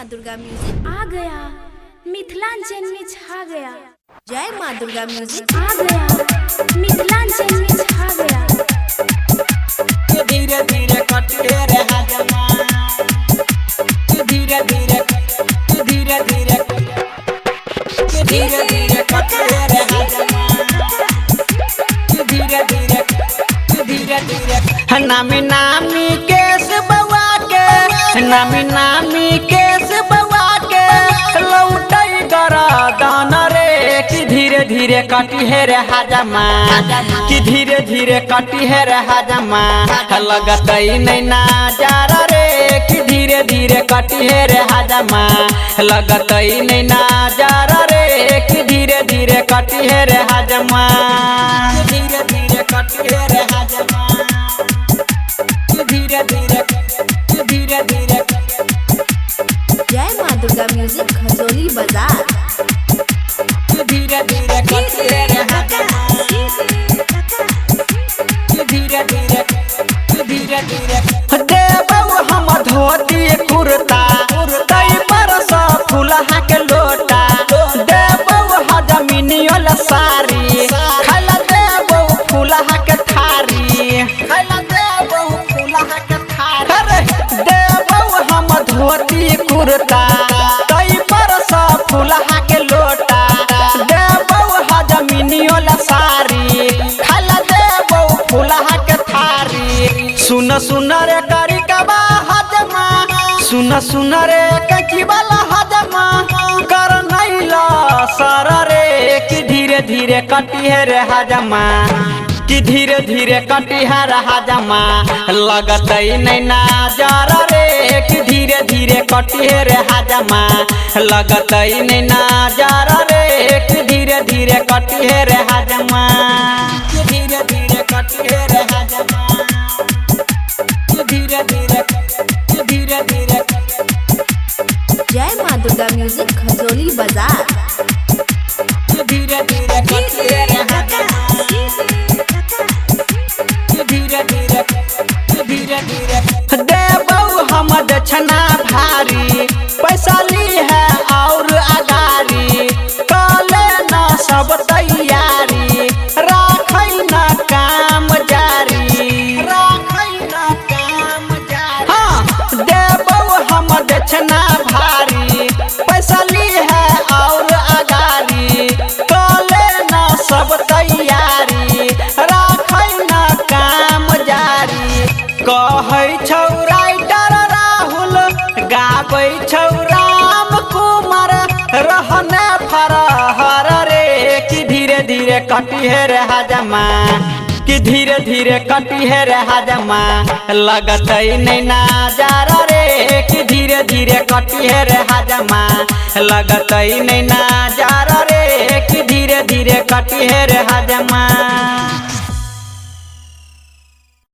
माँ दुर्गा म्यूजिक आ गया, मिथिलांचल में छा गया। जय माँ दुर्गा म्यूजिक आ गया, मिथिलांचल में छा गया। धीरे धीरे कटे रे हजमा, धीरे धीरे धीरे धीरे धीरे धीरे कटे रे हजमा, धीरे धीरे धीरे धीरे नामी नामी केस बवा के, नामी नामी केस बवा के लौटई गरा दान रे कि धीरे धीरे कटी है रे हजमा, कि धीरे धीरे कटी है रे हजमा लगतई नहीं नजारा रे कि धीरे धीरे कटी है रे हजमा लगतई नहीं नजारा रे कि धीरे धीरे कटी है रे हजमा, धीरे धीरे कटी है रे हजमा, धीरे धीरे धीरे धीरे। जय माँ दुर्गा म्यूजिक खजोली बाजार धीरे धीरे कटे रे हजमा, धीरे धीरे धीरे धीरे देबऊ हम धोती कुर्ता तई पर सब फुलहा के लोटा देबऊ हजमिनियल साड़ी खैला देबऊ फुलहा के थारी, खैला देबऊ फुलहा के थारी देबऊ हम धोती कुर्ता तई पर सब फुलहा के लोटा देबऊ हजमिनियल साड़ी खैला देबऊ फुलहा के थारी। सुन सुन रे करी कबा हजमा, सुन सुन रे ककी वाला हजमा कर नैला सर रे कि धीरे धीरे कटी है रे हजमा, कि धीरे धीरे कटी है रे हजमा लगतई नहीं नजारा रे कि धीरे धीरे कटी है रे हजमा लगतई नहीं नजारा रे कि धीरे धीरे कटी है रे हजमा, धीरे धीरे कटी है रे हजमा, धीरे धीरे धीरे धीरे। जय माँ दुर्गा म्यूजिक खजोली बाजार धीरे धीरे कटे रे हजमा, धीरे धीरे धीरे धीरे देबऊ हम दक्षिणा भारी पैसा ली है और अगारी कले न सब तैयारी राखई न काम जारी, राखई न काम जारी। हाँ देबऊ हम दक्षिणा भारी पैसा ली है और अगारी कले न सब तैयारी राखई न काम जारी। कहै छौ राइटर राहुल गाबै छौ राम कुमार रहने फरहर रे कि धीरे धीरे कटी है रे हजमा, कि धीरे धीरे कटी है रे हजमा लगतई नहीं नजारा रे कि धीरे धीरे कटी है रे हजमा लगतई नहीं नजारा रे कि धीरे धीरे कटी है रे हजमा।